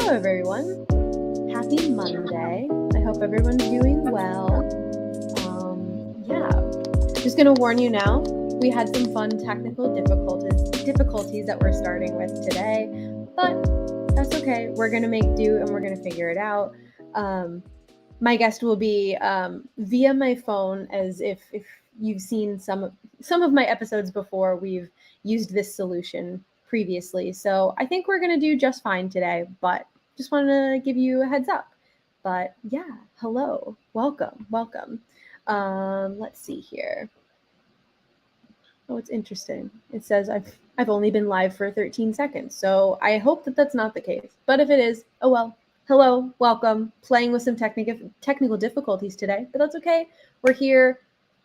Hello, everyone. Happy Monday. I hope everyone's doing well. Just going to warn you now, we had some fun technical difficulties that we're starting with today, but that's okay. We're going to make do and we're going to figure it out. My guest will be via my phone, as if you've seen some of my episodes before, we've used this solution previously. So I think we're going to do just fine today, but just wanted to give you a heads up. But yeah, hello, welcome. Let's see here. Oh, it's interesting. It says I've only been live for 13 seconds, so I hope that that's not the case. But if it is, oh well. Hello, welcome. Playing with some technical difficulties today, but that's okay. We're here,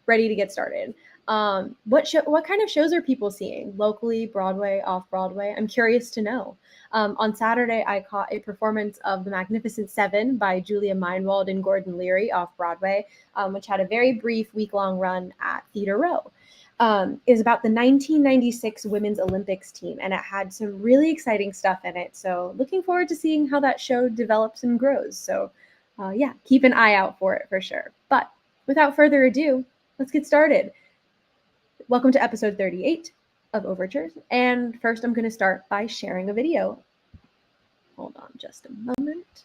ready to get started. What kind of shows are people seeing locally, Broadway, off Broadway? I'm curious to know. On Saturday, I caught a performance of The Magnificent Seven by Julia Meinwald and Gordon Leary off Broadway, which had a very brief week-long run at Theater Row. It was about the 1996 Women's Olympics team, and it had some really exciting stuff in it. So looking forward to seeing how that show develops and grows. So yeah, keep an eye out for it for sure. But without further ado, let's get started. Welcome to episode 38 of Overtures. And first I'm going to start by sharing a video. Hold on just a moment.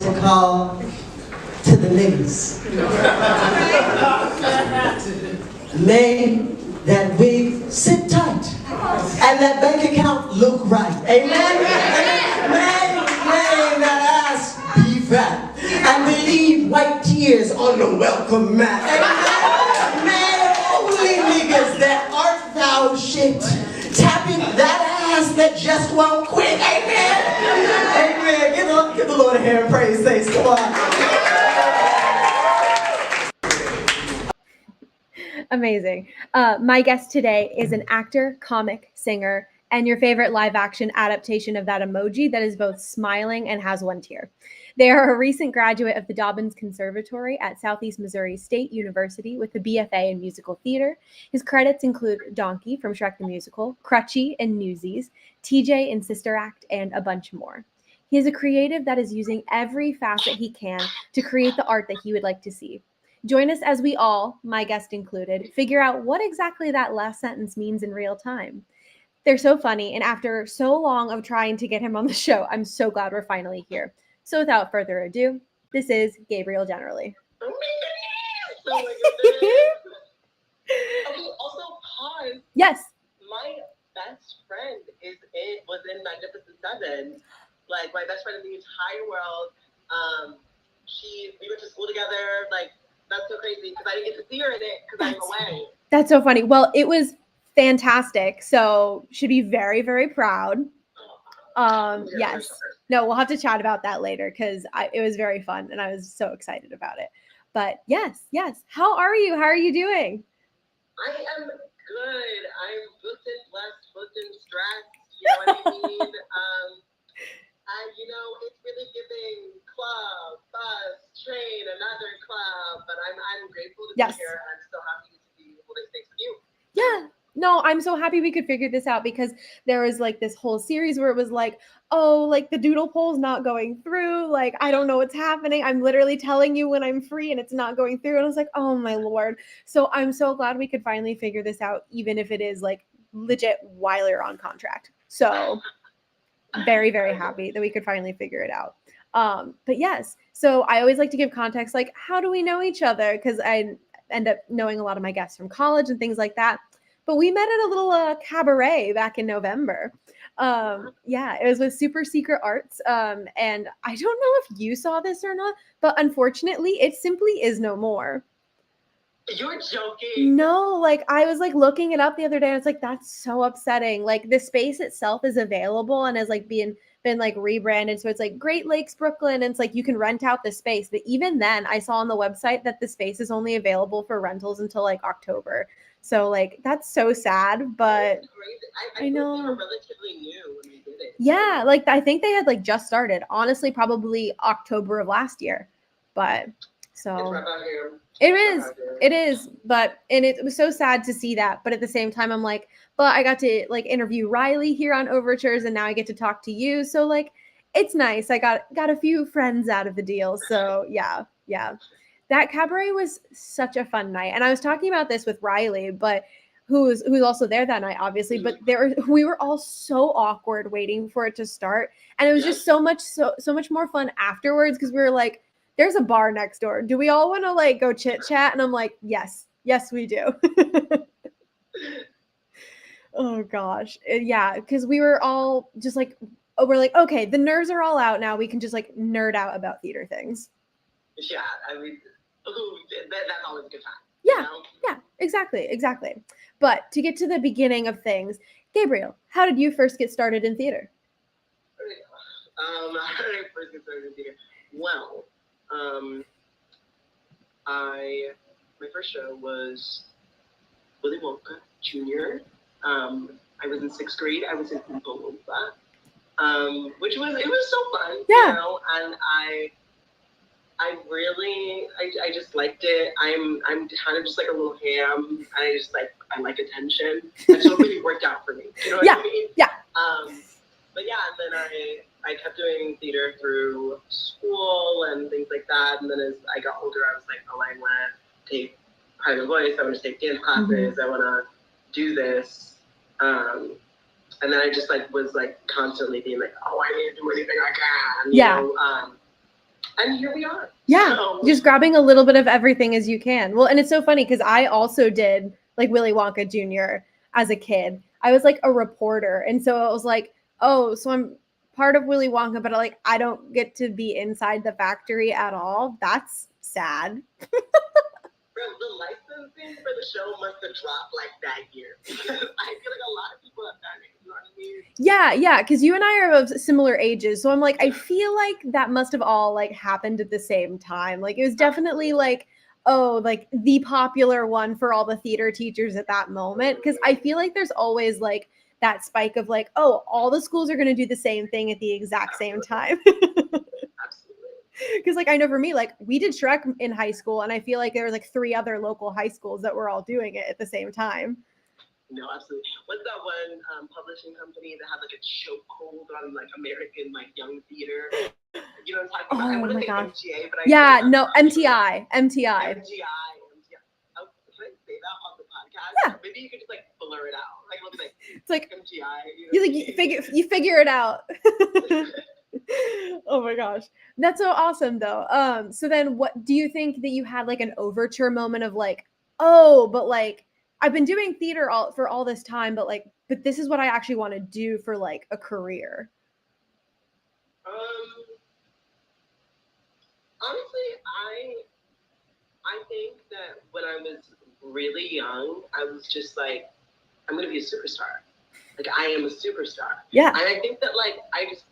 Call to the ladies. May that wig sit tight and that bank account look right. Amen? May that ass be fat and they leave white tears on the welcome mat. Amen? May only niggas that art thou shit tapping that ass that just won't quit. Amen? Amen. Give the Lord a hand of praise. Thanks. Come on. Amazing. My guest today is an actor, comic, singer, and your favorite live action adaptation of that emoji that is both smiling and has one tear. They are a recent graduate of the Dobbins Conservatory at Southeast Missouri State University with a BFA in musical theater. His credits include Donkey from Shrek the Musical, Crutchy in Newsies, TJ in Sister Act, and a bunch more. He is a creative that is using every facet he can to create the art that he would like to see. Join us as we all, my guest included, figure out what exactly that last sentence means in real time. They're so funny, and after so long of trying to get him on the show, I'm so glad we're finally here. So without further ado, this is Gabriel Generally. Oh my goodness. Okay, also pause. Yes. My best friend was in Magnificent Seven. Like my best friend in the entire world. We went to school together. Like that's so crazy because I didn't get to see her in it because I'm away. That's so funny. Well, it was fantastic. So should be very, very proud. Yes. No, we'll have to chat about that later because it was very fun and I was so excited about it. But yes. How are you? How are you doing? I am good. I'm booked and blessed, booked and stressed. You know what I mean? It's really giving club, bus, train, another club, but I'm grateful to be here and I'm so happy to be holding space with you. Yeah. No, I'm so happy we could figure this out because there was like this whole series where it was like, oh, like the doodle poll's not going through. Like, I don't know what's happening. I'm literally telling you when I'm free and it's not going through. And I was like, oh my Lord. So I'm so glad we could finally figure this out, even if it is like legit while you're on contract. So very, very happy that we could finally figure it out. But yes, so I always like to give context, like how do we know each other? Because I end up knowing a lot of my guests from college and things like that. But we met at a little cabaret back in November. It was with Super Secret Arts. And I don't know if you saw this or not, but unfortunately, it simply is no more. You're joking. No, like I was like looking it up the other day. And it's like, that's so upsetting. Like the space itself is available and has like been like rebranded. So it's like Great Lakes, Brooklyn. And it's like you can rent out the space. But even then I saw on the website that the space is only available for rentals until like October. So like that's so sad, but I know they were relatively new when we did it. Yeah, like I think they had like just started. Honestly, probably October of last year. But It's rough So out here. it It's is. rough out here. It is. And it was so sad to see that. But at the same time, I'm like, but I got to like interview Riley here on Overtures, and now I get to talk to you. So like, it's nice. I got a few friends out of the deal. So yeah. That cabaret was such a fun night. And I was talking about this with Riley, but who's also there that night, obviously. But we were all so awkward waiting for it to start. And it was just so much more fun afterwards because we were like, there's a bar next door. Do we all want to like go chit chat? And I'm like, yes, we do. Oh gosh. Yeah. Because we were all just like, we're like, okay, the nerds are all out now. We can just like nerd out about theater things. Yeah. I mean, that's always a good time. Yeah. You know? Yeah, exactly. But to get to the beginning of things, Gabriel, how did you first get started in theater? How did I first get started in theater? Well, my first show was Willy Wonka Jr. I was in 6th grade. I was in Oompa Loompa, which was so fun. Yeah. You know, and I just liked it. I'm kind of just like a little ham. I like attention. And so it really worked out for me. You know what I mean? Yeah. But yeah, and then I kept doing theater through school and things like that. And then as I got older, I was like, oh, I want to take private voice. I want to take dance classes. I want to do this. And then I just like was like constantly being like, oh, I need to do anything I can. You know? And here we are. Yeah, so, just grabbing a little bit of everything as you can. Well, and it's so funny because I also did like Willy Wonka Jr. as a kid. I was like a reporter. And so it was like, oh, so I'm part of Willy Wonka, but I don't get to be inside the factory at all. That's sad. Bro, the licensing for the show must have dropped like that year. Because I feel like a lot of people have done it. You know what I mean? Yeah, because you and I are of similar ages. So I'm like, I feel like that must have all like happened at the same time. Like it was definitely like, oh, like the popular one for all the theater teachers at that moment. Because I feel like there's always like that spike of like, oh, all the schools are going to do the same thing at the exact same time. Because like I know for me, like we did Shrek in high school, and I feel like there were like 3 other local high schools that were all doing it at the same time. No, absolutely. What's that one publishing company that had like a chokehold on like American like young theater? You know what I'm talking about? I want to say MTA, but MTI. MTI. Oh, can I say that on the podcast? Yeah. Maybe you could just like blur it out. Like it'll be like it's like MTI. You figure it out. Oh my gosh, that's so awesome though. So then what do you think that you had like an overture moment of like, oh, but like I've been doing theater for all this time, but this is what I actually want to do for like a career? Honestly, I think that when I was really young, I was just like, I'm gonna be a superstar. Like I am a superstar. Yeah. And I think that like I just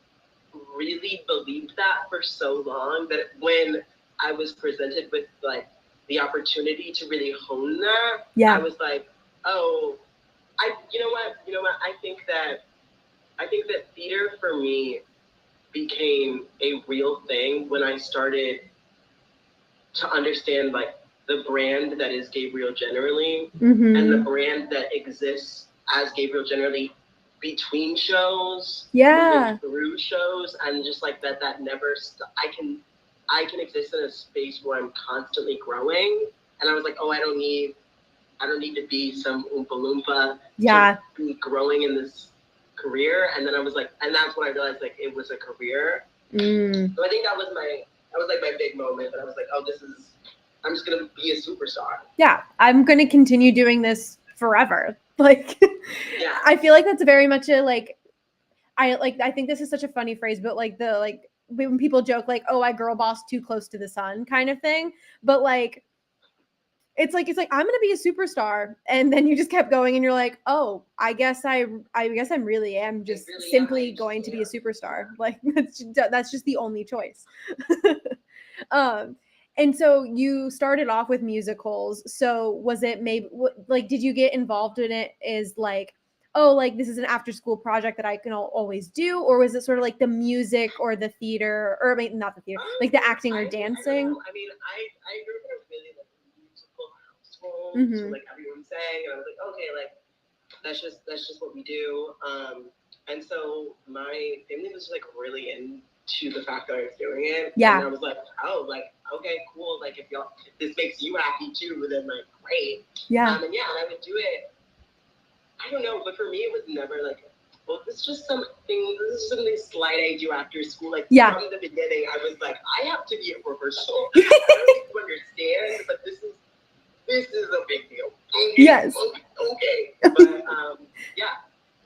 really believed that for so long that when I was presented with like the opportunity to really hone that, I was like, oh, you know what? I think that theater for me became a real thing when I started to understand like the brand that is Gabriel Generally and the brand that exists as Gabriel Generally between shows, moving through shows, and just like that never I can exist in a space where I'm constantly growing. And I was like, oh, I don't need to be some Oompa Loompa to be growing in this career. And then I was like, and that's when I realized like it was a career. So I think that was like my big moment. But I was like, oh, I'm just gonna be a superstar. Yeah, I'm gonna continue doing this forever. Like, I feel like that's very much a like, I think this is such a funny phrase, but like when people joke like, oh, I girl boss too close to the sun kind of thing. But like, it's like I'm gonna be a superstar, and then you just kept going, and you're like, oh, I guess I really am just simply going to be a superstar. Like that's just the only choice. And so you started off with musicals. So was it maybe like did you get involved in it as like oh, like this is an after school project that I can always do? Or was it sort of like the music or the theater, or I mean, not the theater, like the acting or dancing? I mean, I grew up in a really like musical household, so Mhm. like everyone sang, and I was like, okay, like that's just what we do. And so my family was like really into the fact that I was doing it. Yeah. And I was like, oh, like okay, cool. Like if this makes you happy too, then like great. Yeah. And yeah, and I would do it. I don't know, but for me, it was never like, well, this is just something. This is something slight I do after school. Like Yeah. from the beginning, I was like, I have to be at rehearsal. I don't think you understand, but this is a big deal. Okay, Yes. Okay. But yeah.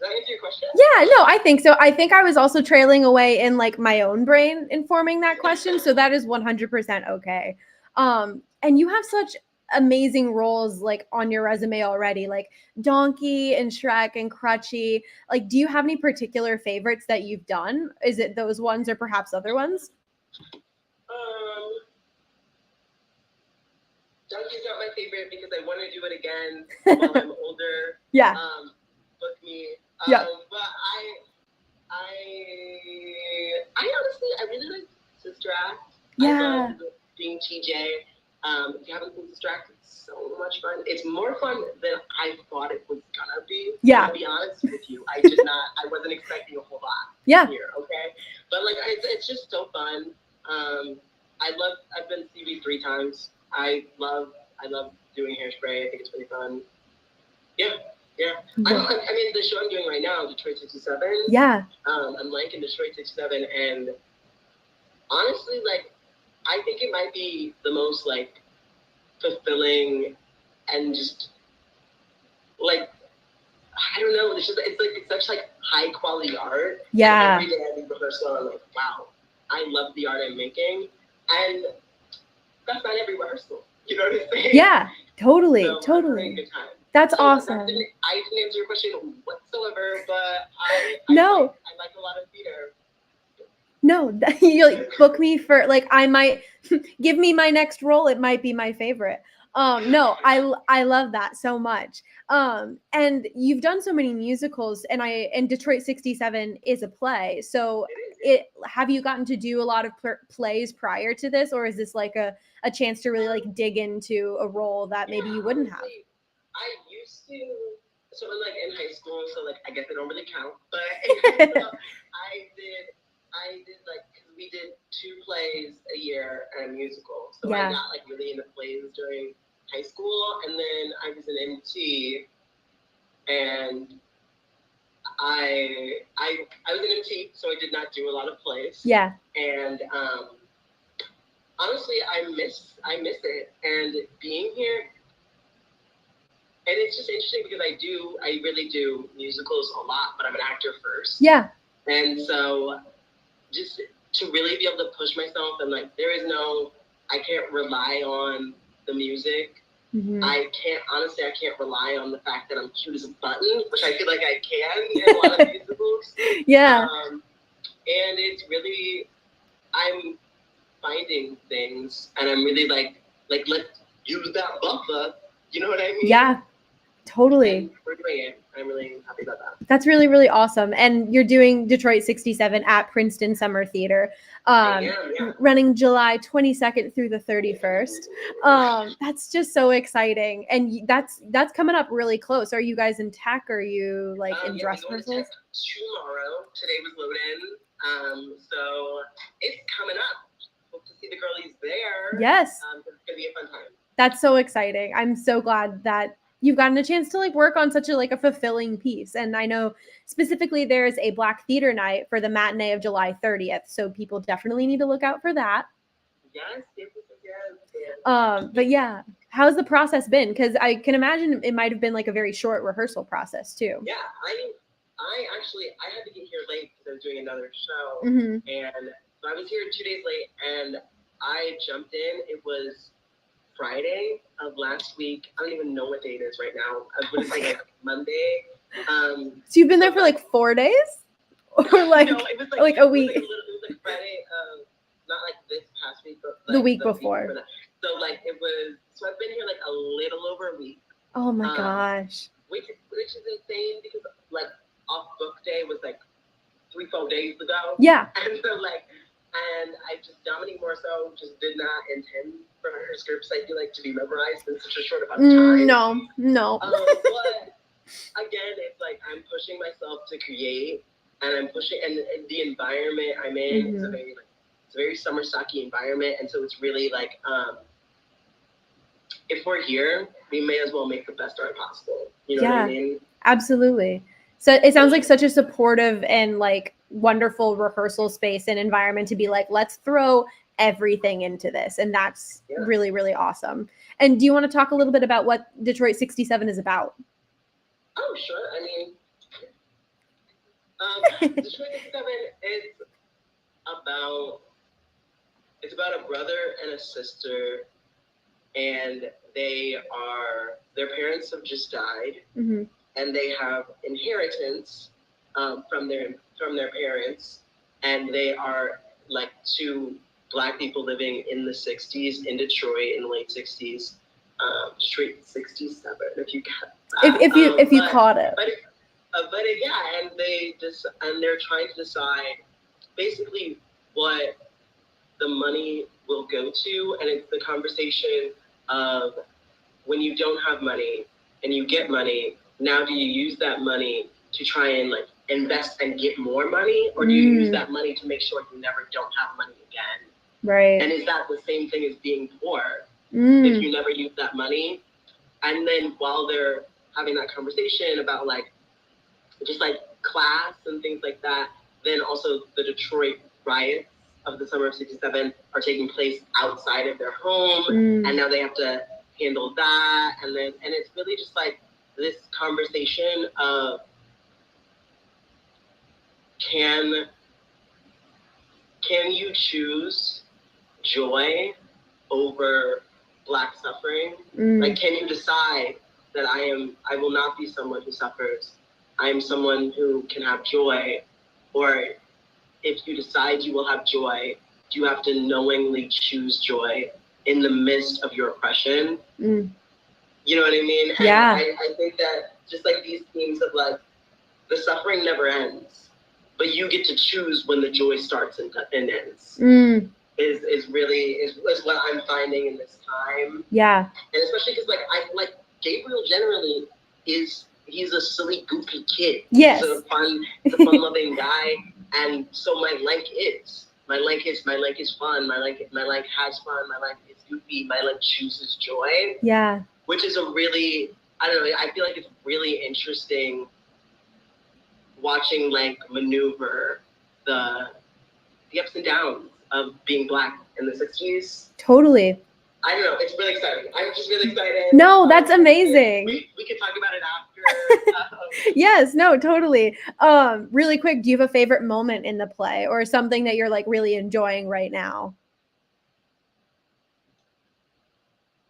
Does that answer your question? Yeah, no, I think so. I think I was also trailing away in like my own brain informing that question, so that is 100% okay. And you have such amazing roles like on your resume already, like Donkey and Shrek and Crutchy. Like, do you have any particular favorites that you've done? Is it those ones or perhaps other ones? Donkey's not my favorite because I want to do it again while I'm older. Yeah. Book me. Yeah. But I honestly, I really like Sister Act. Yeah. I love being TJ. If you haven't seen Sister Act, it's so much fun. It's more fun than I thought it was gonna be. Yeah. To be honest with you, I wasn't expecting a whole lot. Yeah. Here, okay. But like, it's just so fun. I've been CV 3 times. I love doing Hairspray. I think it's really fun. Yeah. I mean, the show I'm doing right now, Detroit 67. Yeah. I'm liking Detroit 67, and honestly, like, I think it might be the most like fulfilling and just like I don't know. It's such like high quality art. Yeah. And every day I leave rehearsal, I'm like, wow, I love the art I'm making, and that's not every rehearsal. You know what I'm saying? Yeah. Totally. So Totally. I'm having a good time. That's So awesome. I didn't answer your question whatsoever, but I like a lot of theater. No, you like book me for like I might give me my next role. It might be my favorite. No, I love that so much. And you've done so many musicals, and Detroit 67 is a play. So have you gotten to do a lot of plays prior to this, or is this like a chance to really like dig into a role that maybe you wouldn't have? I used to, so in high school, so like I guess they don't really count, but I did like, cause we did 2 plays a year and a musical, so I got like really into plays during high school, and then I was an MT, and I was an MT, so I did not do a lot of plays. Yeah. And honestly, I miss it, and being here. And it's just interesting because I really do musicals a lot, but I'm an actor first. Yeah. And so just to really be able to push myself and like, I can't rely on the music. Mm-hmm. I can't rely on the fact that I'm cute as a button, which I feel like I can in a lot of musicals. Yeah. And it's really, I'm finding things, and I'm really like let's use that buffer. You know what I mean? Yeah. Totally. And we're doing it. I'm really happy about that. That's really, really awesome. And you're doing Detroit 67 at Princeton Summer Theater, running July 22nd through the 31st. That's just so exciting. And that's coming up really close. Are you guys in tech? Or are you like in dress rehearsals? Tomorrow. Today was load-in. So it's coming up. Hope to see the girlies there. Yes. It's going to be a fun time. That's so exciting. I'm so glad that you've gotten a chance to like work on such a fulfilling piece. And I know specifically there's a Black Theater Night for the matinee of July 30th. So people definitely need to look out for that. Yes. But yeah, how's the process been? Because I can imagine it might have been like a very short rehearsal process too. Yeah, I had to get here late because I was doing another show. Mm-hmm. And so I was here 2 days late, and I jumped in. It was Friday of last week. I don't even know what day it is right now. I would say like Monday. So you've been there for like 4 days, or like no, it was like a week. It was like Friday. Not like this past week, but like the week before. So like it was. So I've been here like a little over a week. Oh my gosh. Which is insane because like off book day was like 3-4 days ago. Yeah. And so and I just, Dominique Morso just did not intend for her scripts, I feel like, to be memorized in such a short amount of time. No. But again, it's like I'm pushing myself to create, and I'm pushing, and the environment I'm in is it's a very summer stocky environment, and so it's really like, if we're here, we may as well make the best art possible. You know what I mean? Absolutely. So it sounds like such a supportive and like wonderful rehearsal space and environment to be like, let's throw everything into this. And that's really, really awesome. And do you want to talk a little bit about what Detroit 67 is about? Oh, sure. I mean, Detroit 67 is about a brother and a sister, and their parents have just died, and they have inheritance from their parents, and they are like two Black people living in the 60s in Detroit, in the late 60s, Detroit 67, if you got that. If you caught it. But and they're trying to decide basically what the money will go to, and it's the conversation of when you don't have money and you get money, now do you use that money to try and like invest and get more money, or do you use that money to make sure you never don't have money again? Right. And is that the same thing as being poor if you never use that money? And then while they're having that conversation about like just like class and things like that, then also the Detroit riots of the summer of 67 are taking place outside of their home, and now they have to handle that, and it's really just like this conversation of can you choose joy over Black suffering? Like, can you decide that I will not be someone who suffers, I am someone who can have joy? Or if you decide you will have joy, you have to knowingly choose joy in the midst of your oppression. You know what I mean? And I think that just like these themes of like the suffering never ends, but you get to choose when the joy starts and ends. Is what I'm finding in this time. Yeah. And especially because like Gabriel Generally he's a silly, goofy kid. Yes. He's a fun-loving guy, and so my Lank is fun. My Lank has fun. My Lank is goofy. My Lank chooses joy. Yeah. Which is a really, I don't know, I feel like it's really interesting watching Lank maneuver the ups and downs of being Black in the 60s. Totally. I don't know. It's really exciting. I'm just really excited. No, that's amazing. We can talk about it after. Yes, no, totally. Really quick, do you have a favorite moment in the play or something that you're like really enjoying right now?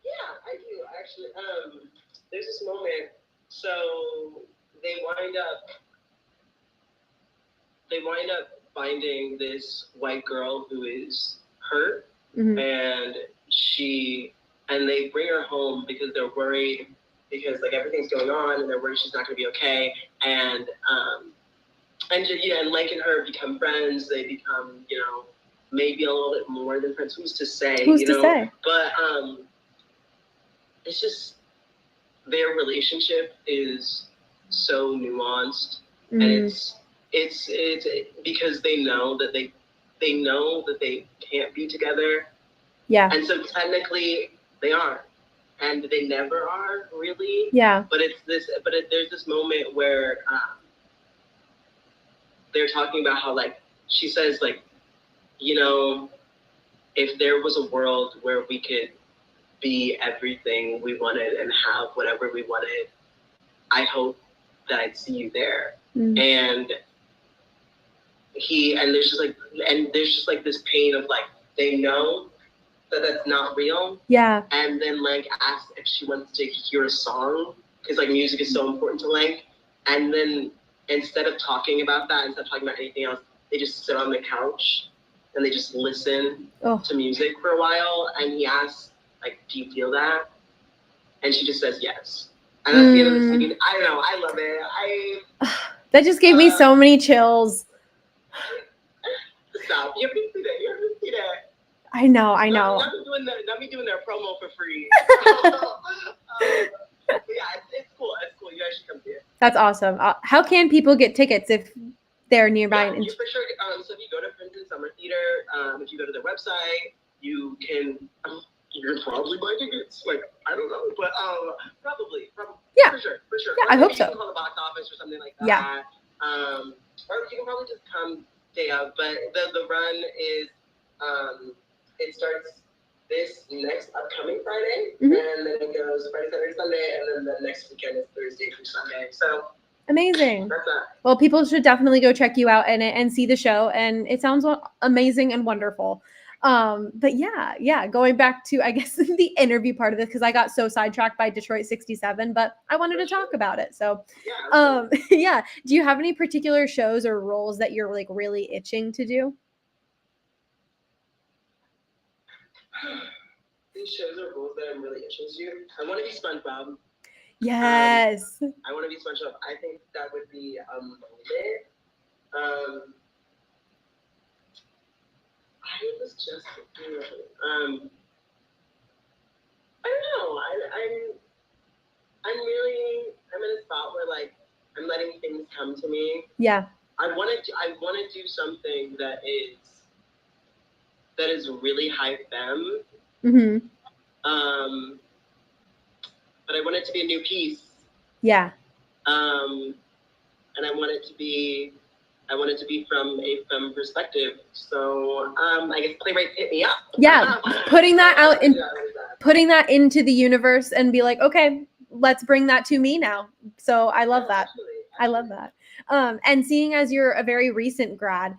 Yeah, I do actually. There's this moment. So they wind up finding this white girl who is hurt, and they bring her home because they're worried because like everything's going on and they're worried she's not going to be okay. And Lank and her become friends. They become, maybe a little bit more than friends. Who's to say? Who's to say? But it's just their relationship is so nuanced, and it's because they know that they can't be together. Yeah. And so technically they aren't, and they never are really. Yeah. But there's this moment where they're talking about how like she says like, if there was a world where we could be everything we wanted and have whatever we wanted, I hope that I'd see you there. And there's just like this pain of like they know that that's not real. Yeah. And then like asks if she wants to hear a song because like music is so important to Lank. And then instead of talking about that, instead of talking about anything else, they just sit on the couch and they just listen to music for a while. And he asks like, "Do you feel that?" And she just says yes. And that's the end of the scene. I don't know. I love it. That just gave me so many chills. Stop. You haven't seen that. You haven't seen that. I know. Not me doing their promo for free. Yeah, it's cool. It's cool. You guys should come see it. That's awesome. How can people get tickets if they're nearby? Yeah, you for sure. So if you go to Princeton Summer Theater, if you go to the website, you can probably buy tickets. Like, I don't know, but probably. Yeah. For sure. Yeah, I hope so. You can call the box office or something like that. Yeah. Or you can probably just come day of. But the run is it starts this next upcoming Friday, and then it goes Friday, Saturday, Sunday, and then the next weekend is Thursday through Sunday. So amazing. that's that. Well, people should definitely go check you out and see the show, and it sounds amazing and wonderful. But yeah, going back to, I guess, the interview part of this, because I got so sidetracked by Detroit 67, but I wanted to talk about it. So yeah, do you have any particular shows or roles that you're like really itching to do? These shows are roles that I'm really itching to do. I want to be SpongeBob. Yes. I want to be SpongeBob. I think that would be a moment. I was just thinking, I don't know. I'm in a spot where like I'm letting things come to me. Yeah. I want to do something that is really high femme. Mm-hmm. But I want it to be a new piece. Yeah. And I want it to be from a femme perspective. So I guess playwrights hit me up. Yeah. Putting that out and putting that into the universe and be like, okay, let's bring that to me now. So I love that. Absolutely. I love that. And seeing as you're a very recent grad,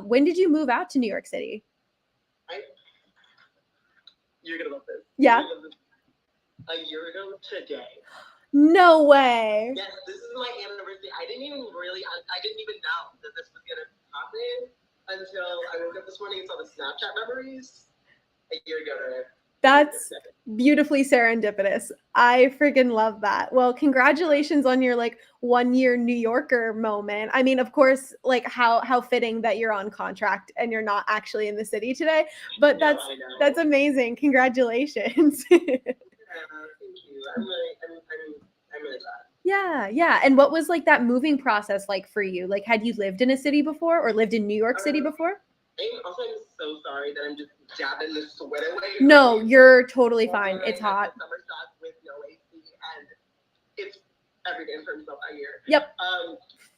when did you move out to New York City? You're gonna love this. Yeah. A year ago today. No way. Yes, this is my anniversary. I didn't even know that this was gonna happen until I woke up this morning and saw the Snapchat memories a year ago today. That's beautifully serendipitous. I freaking love that. Well, congratulations on your like 1 year New Yorker moment. I mean, of course, like how fitting that you're on contract and you're not actually in the city today, but that's amazing. Congratulations. Thank you. I'm really glad. Yeah. And what was like that moving process like for you? Like, had you lived in a city before or lived in New York City before? I'm so sorry that I'm just jabbing this sweater away. No, you're totally fine. It's hot. Summer stock with no AC, and it's everything for himself out here. Yep.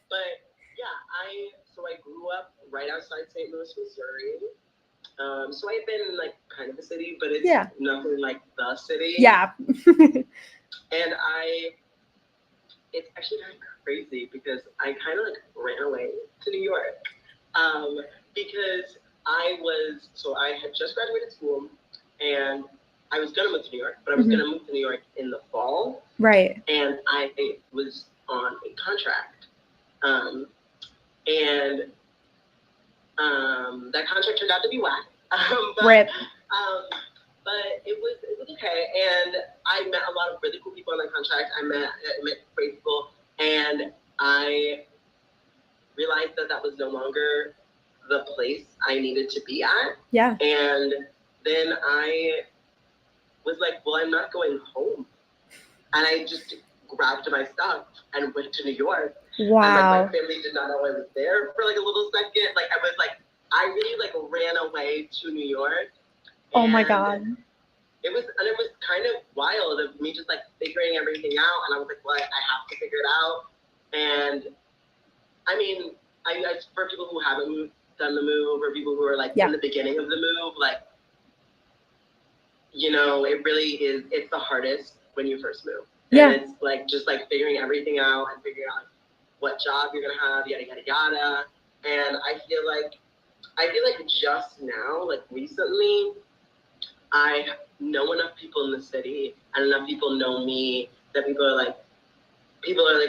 But yeah, I grew up right outside St. Louis, Missouri. So I've been in like kind of a city, but it's nothing like the city. Yeah. And it's actually kind of crazy because I kind of like ran away to New York. Because I had just graduated school and I was going to move to New York, but I was going to move to New York in the fall. Right. And I was on a contract. That contract turned out to be whack. Rip. But it was okay. And I met a lot of really cool people on that contract. I met great people. And I realized that was no longer the place I needed to be at. Yeah. And then I was like, well, I'm not going home. And I just grabbed my stuff and went to New York. Wow. And like my family did not know I was there for like a little second. Like I really like ran away to New York. Oh my God. It was kind of wild of me just like figuring everything out. And I was like, well, I have to figure it out. And I mean, I for people who haven't done the move or people who are like in the beginning of the move, like, you know, it really is, it's the hardest when you first move. Yeah. And it's like just like figuring everything out and figuring out like, what job you're gonna have, yada yada yada. And I feel like just now, like recently, I know enough people in the city and enough people know me that people are like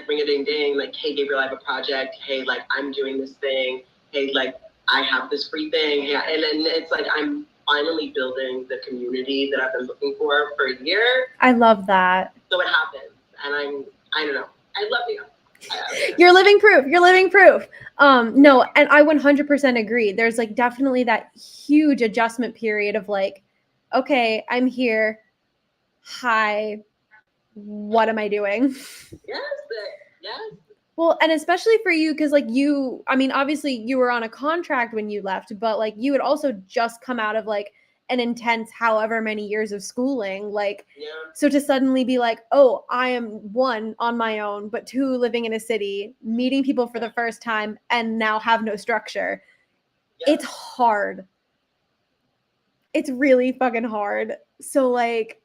ring a ding ding, like, hey Gabriel, I have a project. Hey, like I'm doing this thing. Hey, like I have this free thing. Hey, and then it's like I'm finally building the community that I've been looking for a year. I love that. So it happens. and I don't know. I love New York. You're living proof. You're living proof. No, and I 100% agree. There's like definitely that huge adjustment period of like, okay, I'm here. Hi, what am I doing? Yes. Well, and especially for you, because like you, I mean, obviously you were on a contract when you left, but like you had also just come out of like an intense however many years of schooling. Like, Yeah. so to suddenly be like, oh, I am one on my own, but two living in a city, meeting people for the first time, and now have no structure. Yes. It's hard. It's really fucking hard. So like,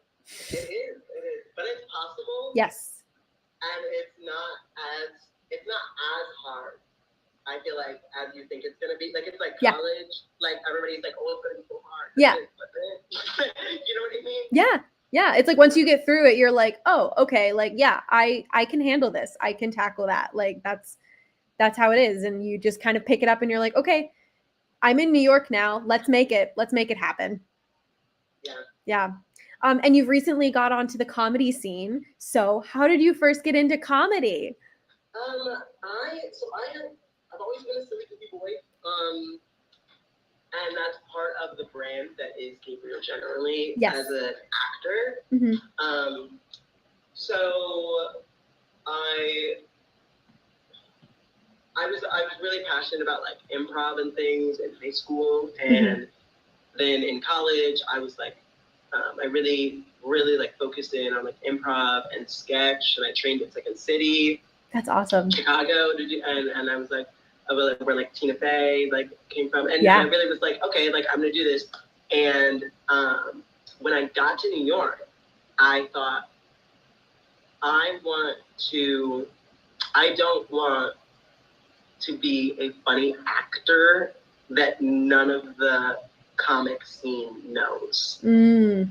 It is, but it's possible. yes. And it's not as hard, I feel like, as you think it's gonna be. Like, it's like Yeah. college. Like, everybody's like, oh, it's gonna be so hard. Yeah. You know what I mean? Yeah. Yeah. It's like once you get through it, you're like, oh, okay, like, yeah, I can handle this. I can tackle that. Like that's how it is. And you just kind of pick it up and you're like, okay, I'm in New York now. Let's make it happen. Yeah. Yeah. And you've recently got onto the comedy scene. So how did you first get into comedy? I've always been a silly goofy boy. And that's part of the brand that is Gabriel Generally as an actor. Mm-hmm. So I was really passionate about like improv and things in high school, and then in college I was like, I really like focused in on like improv and sketch, and I trained at Second City. That's awesome. Chicago, and I was like, where like Tina Fey like came from, and I really was like, okay, like I'm gonna do this. And when I got to New York, I thought, I don't want to be a funny actor that none of the comic scene knows,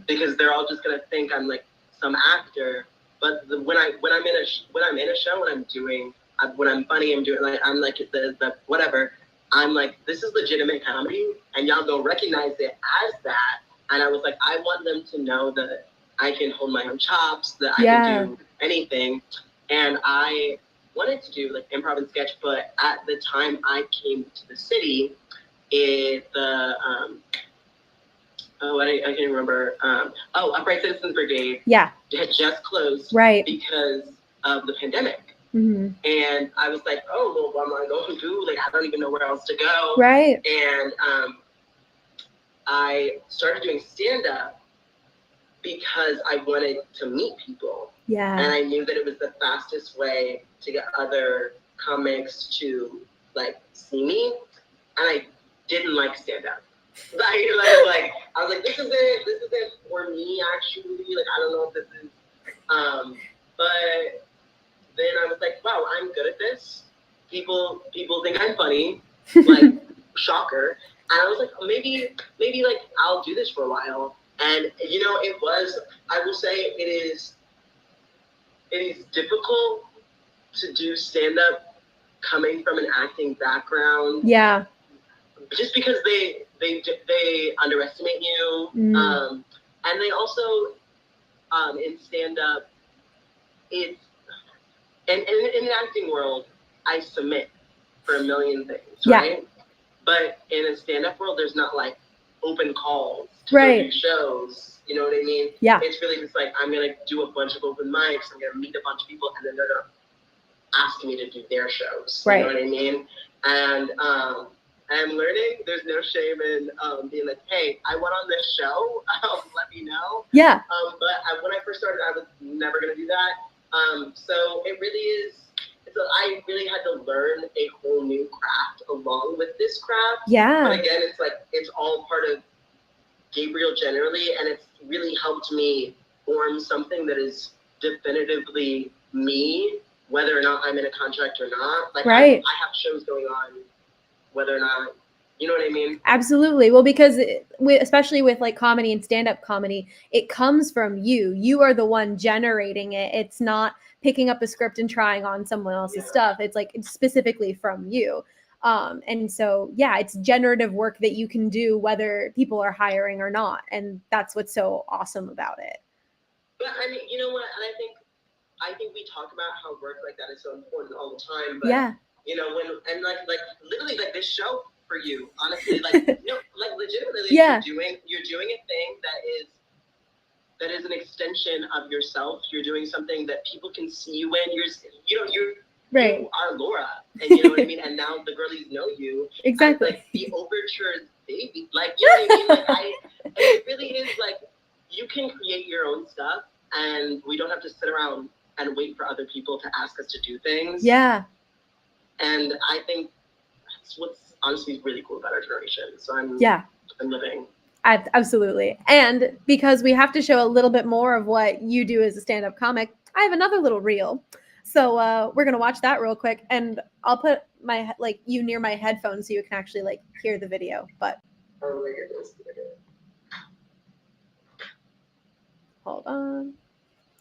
because they're all just gonna think I'm like some actor. But when I'm in a show, when I'm funny, I'm doing like, I'm like the whatever. I'm like, this is legitimate comedy, and y'all don't recognize it as that. And I was like, I want them to know that I can hold my own chops, that I can do anything. And I wanted to do like improv and sketch, but at the time I came to the city, I can't remember. Upright Citizens Brigade had just closed because of the pandemic. Mm-hmm. And I was like, oh, well, what am I going to do? Like, I don't even know where else to go. Right. And I started doing stand-up because I wanted to meet people. Yeah. And I knew that it was the fastest way to get other comics to, like, see me. And I didn't like stand-up. I was like, this isn't for me, actually. Like, I don't know if this is, but then I was like, wow, I'm good at this. People think I'm funny, like, shocker. And I was like, maybe like I'll do this for a while. And you know, I will say it is difficult to do stand-up coming from an acting background. Yeah. Just because they underestimate you. And they also, in stand-up, it's, and in the acting world, I submit for a million things, right? But in a stand-up world, there's not like open calls to go do shows. You know what I mean? Yeah. It's really just like, I'm going to do a bunch of open mics, I'm going to meet a bunch of people, and then they're going to ask me to do their shows. You know what I mean? And I'm learning there's no shame in being like, hey, I went on this show, let me know. Yeah. But when I first started, I was never going to do that. So it really is, I really had to learn a whole new craft along with this craft. Yeah. But again, it's like, it's all part of Gabriel Generally, and it's really helped me form something that is definitively me, whether or not I'm in a contract or not. Like, I have shows going on, whether or not, you know what I mean? Absolutely. Well, because especially with like comedy and stand-up comedy, it comes from you. You are the one generating it. It's not picking up a script and trying on someone else's stuff. It's like specifically from you. And so, yeah, it's generative work that you can do whether people are hiring or not. And that's what's so awesome about it. But I mean, you know what? And I think I think we talk about how work like that is so important all the time, but Yeah. you know, when like literally like this show for you, honestly, like like legitimately, Yeah. you're doing a thing that is an extension of yourself. You're doing something that people can see you in. You are Lora, and you know what I mean. And now the girlies know you. Exactly. Like the Overtures baby, like you know what I mean. Like it really is like you can create your own stuff, and we don't have to sit around and wait for other people to ask us to do things. Yeah. And I think that's what's honestly really cool about our generation. So I'm living. Absolutely. And because we have to show a little bit more of what you do as a stand-up comic, I have another little reel. So we're going to watch that real quick, and I'll put my you near my headphones so you can actually hear the video. But oh my goodness. Hold on.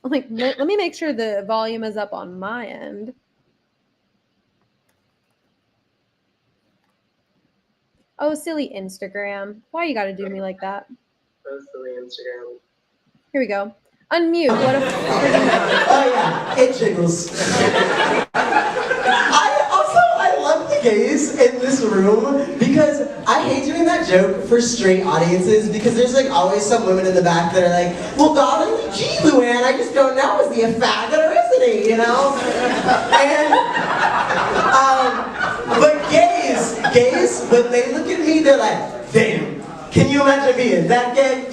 Let me make sure the volume is up on my end. Oh, silly Instagram. Why you gotta do me like that? Oh, silly Instagram. Here we go. Unmute. What a Oh yeah, it jiggles. I love the gays in this room because I hate doing that joke for straight audiences because there's always some women in the back that are like, well, golly gee, Luann, I just don't know, is he a faggot or isn't he, you know? And, but gays, when they look at me, they're like, damn, can you imagine being that gay?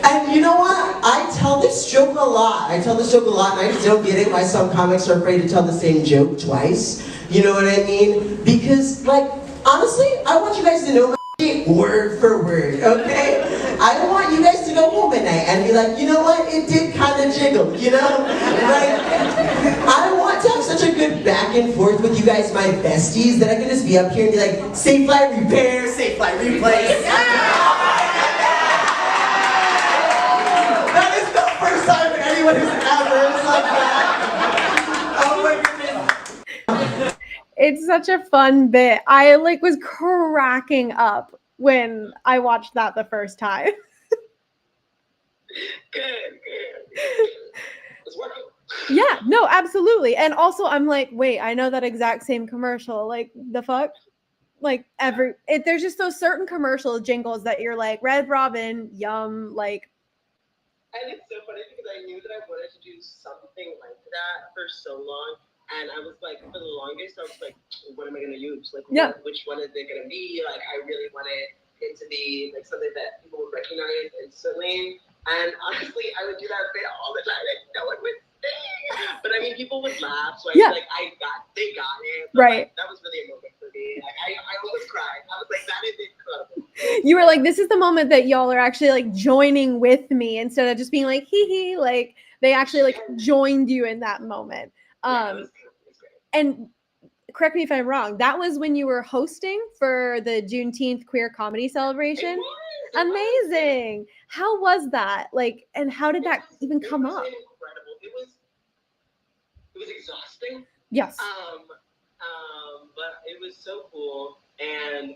And you know what? I tell this joke a lot, and I just don't get it why some comics are afraid to tell the same joke twice. You know what I mean? Because, honestly, I want you guys to know my shit word for word, okay? I don't want you guys to go home at night and be like, you know what? It did kind of jiggle, you know? I want to have such a good back and forth with you guys, my besties, that I can just be up here and be like, safe flight repair, safe flight replace. Anyone who's ever like that. Oh my goodness. It's such a fun bit. I was cracking up when I watched that the first time. Good. It's working. Yeah, no, absolutely. And also I'm like, wait, I know that exact same commercial. The fuck? There's just those certain commercial jingles that you're like, Red Robin, yum, And it's so funny because I knew that I wanted to do something like that for so long. And I was like, for the longest, I was like, what am I going to use? Which one is it going to be? I really wanted it to be something that people would recognize instantly. And honestly, I would do that bit all the time. No one would sing. But I mean, people would laugh. So I was like, they got it. But, right. That was really a moment for me. I almost cried. I was like, that is incredible. You were like, this is the moment that y'all are actually joining with me instead of just being like, hee hee. They actually joined you in that moment. And correct me if I'm wrong, that was when you were hosting for the Juneteenth queer comedy celebration. Amazing. How was that? And how did that even come up? Incredible. It was exhausting. Yes. But it was so cool. And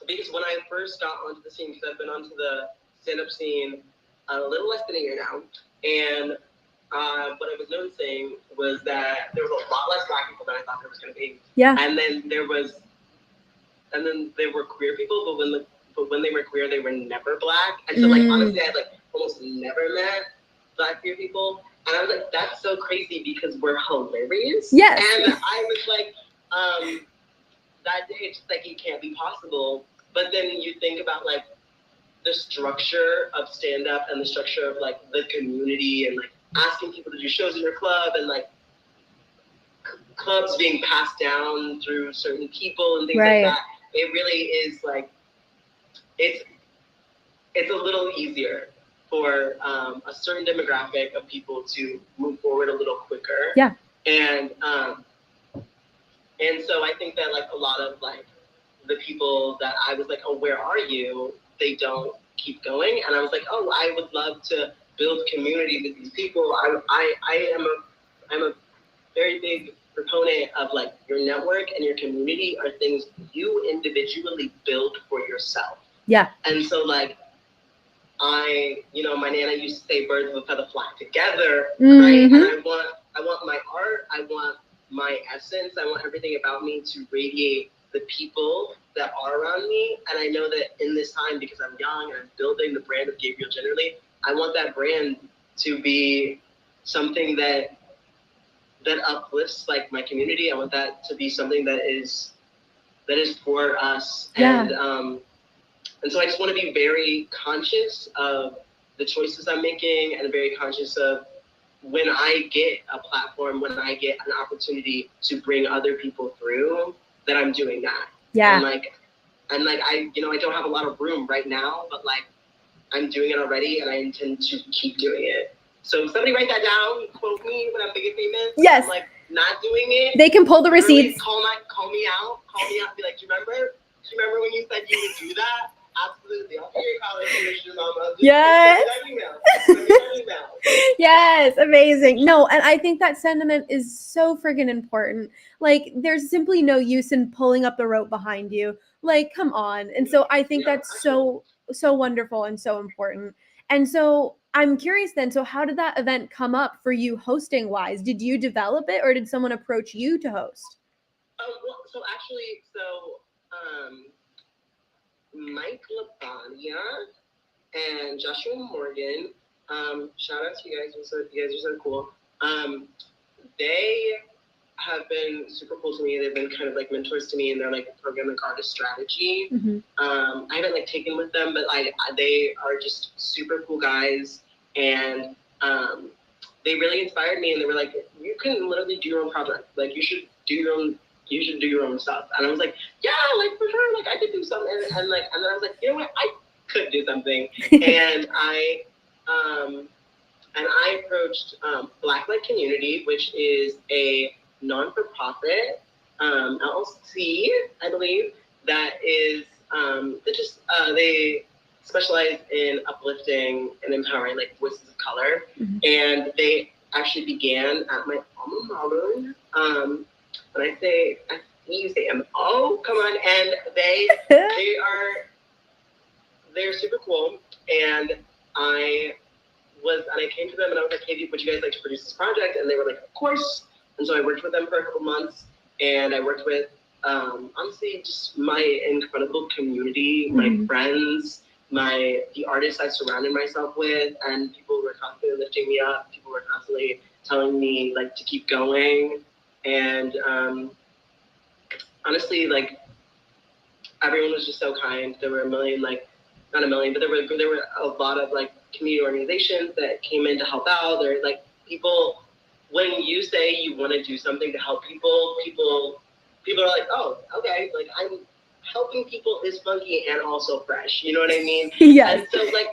because when I first got onto the scene, because I've been onto the stand-up scene a little less than a year now, and what I was noticing was that there was a lot less Black people than I thought there was going to be. Yeah. And then there were queer people, but when they were queer, they were never Black. And so honestly, I almost never met Black queer people. And I was like, that's so crazy because we're hilarious. Yes. And I was like, that day it's just it can't be possible. But then you think about the structure of stand-up and the structure of the community and asking people to do shows in your club and clubs being passed down through certain people and things like that. It really is it's a little easier for a certain demographic of people to move forward a little quicker. Yeah. And so I think that a lot of the people that I was oh, where are you? They don't keep going. And I was like, oh, I would love to build community with these people. I'm a very big proponent of your network and your community are things you individually build for yourself. Yeah. And so my Nana used to say birds of a feather flock together, Mm-hmm. right? And I want my art, I want my essence, I want everything about me to radiate the people that are around me. And I know that in this time, because I'm young and I'm building the brand of Gabriel Generally, I want that brand to be something that uplifts like my community. I want that to be something that is for us. Yeah. And so I just want to be very conscious of the choices I'm making, and very conscious of when I get a platform, when I get an opportunity to bring other people through, that I'm doing that. Yeah. And I don't have a lot of room right now, but like I'm doing it already, and I intend to keep doing it. So somebody write that down, quote me when I'm big and famous. Yes. I'm like not doing it. They can pull the receipts. Call me out, and be like, do you remember when you said you would do that? Absolutely. I'll pay your college tuition, mama. Yes. Send me that email. Yes, amazing. No, and I think that sentiment is so friggin' important. Like, there's simply no use in pulling up the rope behind you. Like, come on. And so I think that's so wonderful and so important. And so I'm curious then, so how did that event come up for you hosting wise? Did you develop it, or did someone approach you to host? So Mike Labania and Joshua Morgan, shout out to you guys. You guys are so cool. They have been super cool to me. They've been kind of like mentors to me, and they're like program like artist strategy. Mm-hmm. I haven't like taken with them, but they are just super cool guys, and they really inspired me. And they were like, you can literally do your own project. Like you should do your own stuff. And I was like, yeah, like for sure, like I could do something. And then I was like, you know what, I could do something. And I approached Black Light Community, which is a non-for-profit LLC, I believe, that is they specialize in uplifting and empowering like voices of color. Mm-hmm. And they actually began at my alma mater. When I say you say MO, come on, and they're super cool. And I came to them and I was like, hey, would you guys like to produce this project? And they were like, of course. And so I worked with them for a couple months, and I worked with honestly just my incredible community, mm-hmm. my friends, the artists I surrounded myself with, and people were constantly lifting me up. People were constantly telling me like to keep going. And honestly, like everyone was just so kind. There were a million, like not a million, but there were a lot of like community organizations that came in to help out. There like people, when you say you want to do something to help people are like, oh, okay, like I'm helping people is funky and also fresh. You know what I mean? Yes. And so like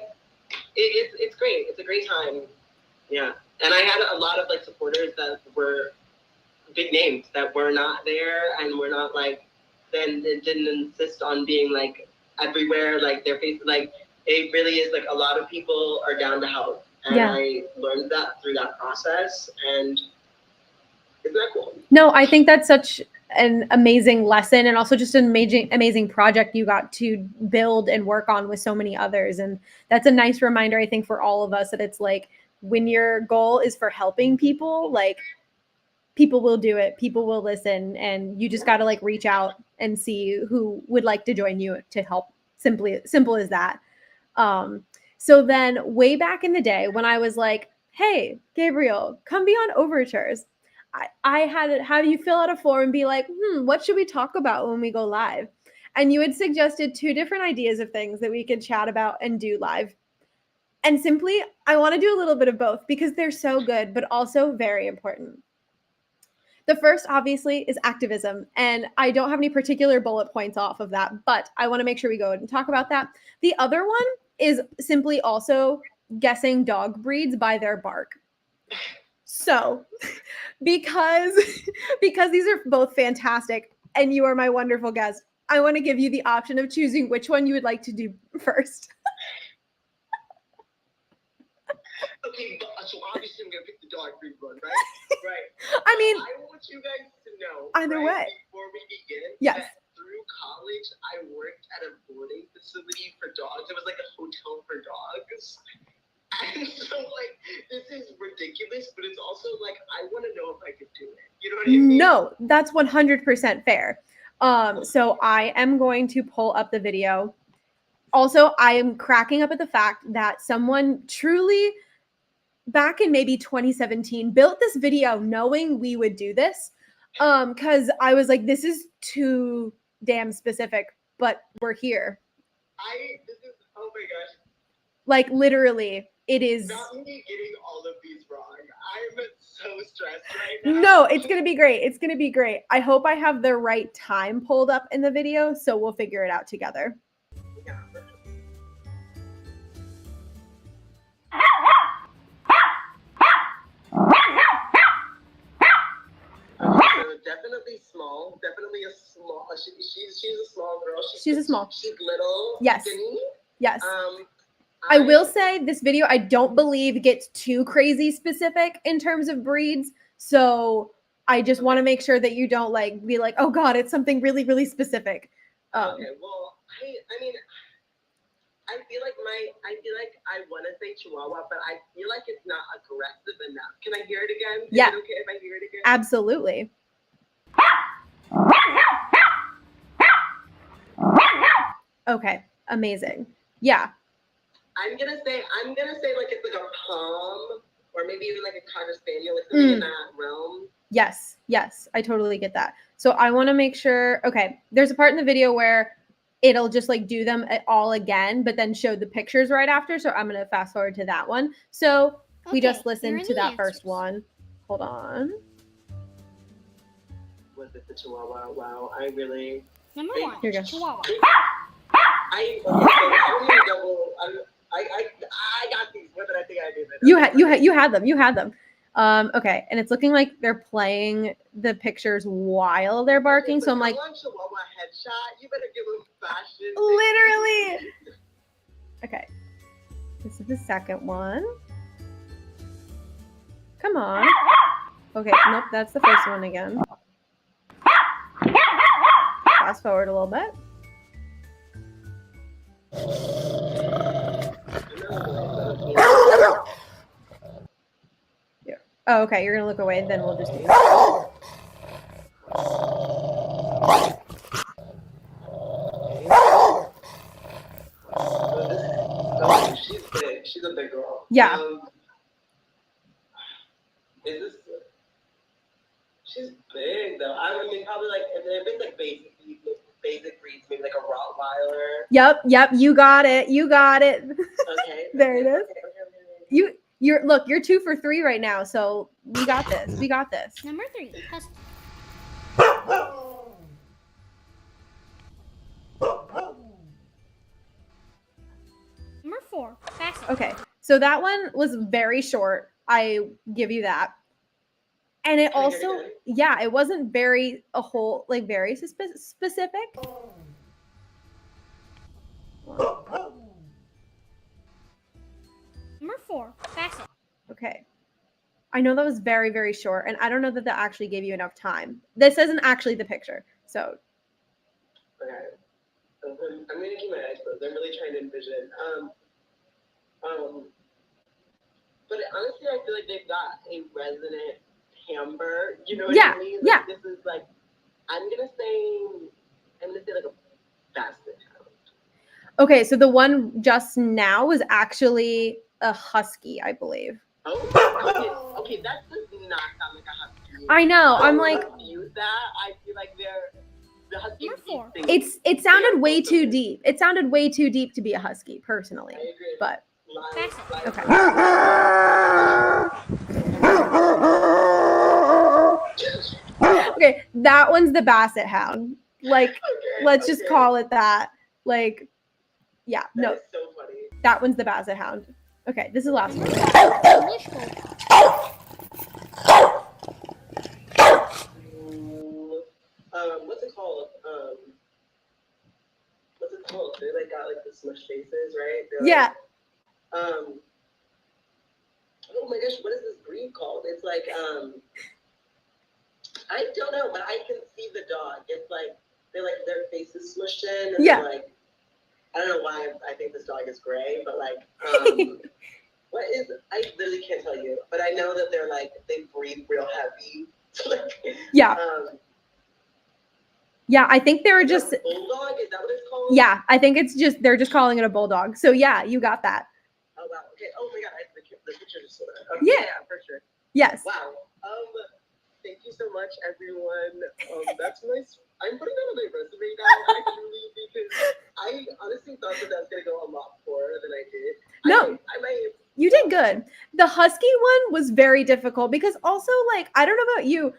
it's great. It's a great time. Yeah. And I had a lot of like supporters that were big names that were not there and were not like, then it didn't insist on being like everywhere, like their face, like it really is like a lot of people are down to help. And yeah. I learned that through that process, and isn't that cool? No, I think that's such an amazing lesson, and also just an amazing project you got to build and work on with so many others. And that's a nice reminder, I think, for all of us, that it's like when your goal is for helping people, like people will do it, people will listen, and you just got to like reach out and see who would like to join you to help. Simple as that. So then way back in the day when I was like, hey, Gabriel, come be on Overtures, I had to have you fill out a form and be like, what should we talk about when we go live? And you had suggested 2 different ideas of things that we could chat about and do live. And simply, I want to do a little bit of both because they're so good, but also very important. The first, obviously, is activism. And I don't have any particular bullet points off of that, but I want to make sure we go and talk about that. The other one is simply also guessing dog breeds by their bark. So, because these are both fantastic and you are my wonderful guest, I want to give you the option of choosing which one you would like to do first. Okay, so obviously I'm going to pick the dog breed one, right? Right. I mean, I want you guys to know, either way, before we begin, yes. that through college, I worked at a boarding facility for dogs. It was like a hotel for dogs. what do you mean? No, that's 100% fair. So I am going to pull up the video. Also, I am cracking up at the fact that someone truly, back in maybe 2017, built this video knowing we would do this. Because I was like, this is too damn specific, but we're here. Oh my gosh. Like, literally, it is. Not me getting all of these wrong. I'm so stressed right now. No, it's going to be great. It's going to be great. I hope I have the right time pulled up in the video, so we'll figure it out together. Yeah. So definitely small. Definitely a small. She's a small girl. She's a small. She's little. Yes. Skinny. Yes. I will say this video, I don't believe gets too crazy specific in terms of breeds. So I just want to make sure that you don't like be like, oh God, it's something really, really specific. Okay. Well, I mean, I feel like I want to say Chihuahua, but I feel like it's not aggressive enough. Can I hear it again? Yeah. Is it okay if I hear it again? Absolutely. Okay. Amazing. Yeah. I'm gonna say like it's like a pom or maybe even like a Cocker Spaniel, like something in that realm. Yes. Yes. I totally get that. So I want to make sure, okay, there's a part in the video where it'll just like do them all again, but then show the pictures right after. So I'm going to fast forward to that one. So we just listened to that first one. Hold on. Was it the Chihuahua? Wow, I really. Number one, Here you go. Chihuahua. I got these. What did I think I did? You had them. You had them. Okay, and it's looking like they're playing the pictures while they're barking. So I'm like, Chihuahua headshot. You better give him fashion. literally. Okay, this is the second one. Come on. Okay, nope, that's the first one again. Fast forward a little bit. Yeah. Oh, okay, you're gonna look away, then we'll just do that. She's big. She's a big girl. Yeah. She's big though. I mean, probably like if it's like basic breeds, maybe like a Rottweiler. Yep, you got it. You got it. Okay. There it is. Okay. You're 2 for 3 right now, so we got this. We got this. Number 3, Husky. Number 4, Basset. Okay, so that one was very short. I give you that. And it also, yeah, it wasn't very specific. Number 4, Basset. Okay. I know that was very, very short, and I don't know that that actually gave you enough time. This isn't actually the picture, so. Okay. I'm gonna keep my eyes closed. I'm really trying to envision. But honestly, I feel like they've got a resonant timbre. You know what I mean? Like, yeah. This is like, I'm gonna say like a basset hound. Okay, so the one just now was actually a husky, I believe. Oh, okay, that does not sound like a husky. I know. I'm like, use that. I feel like the husky. Number 4. it sounded way too deep. It sounded way too deep to be a husky, personally. I agree. But Basset. okay. Okay, that one's the basset hound. Like, let's just call it that. Like, yeah, That no, is so funny. that one's the basset hound. Okay, this is the last one. English Bulldog. What's it called? They like got like the smush faces, right? They're Yeah. Like, oh my gosh, what is this breed called? It's like I don't know, but I can see the dog. It's like they're like their faces smushed in, and Yeah. like I don't know why I think this dog is gray, but like what is I literally can't tell you, but I know that they're like they breathe real heavy. Yeah. Yeah, I think they were is just, that bulldog? Is that what it's called? yeah, I think it's just, they're just calling it a bulldog. So yeah, you got that. Oh wow. Okay. Oh my god, the picture just saw that. Yeah. Yeah, for sure. Yes. Wow. Thank you so much, everyone. That's nice. I'm putting that on my resume now, actually, because I honestly thought that was gonna go a lot poorer than I did. No. I might. You did good. The husky one was very difficult because also, like, I don't know about you,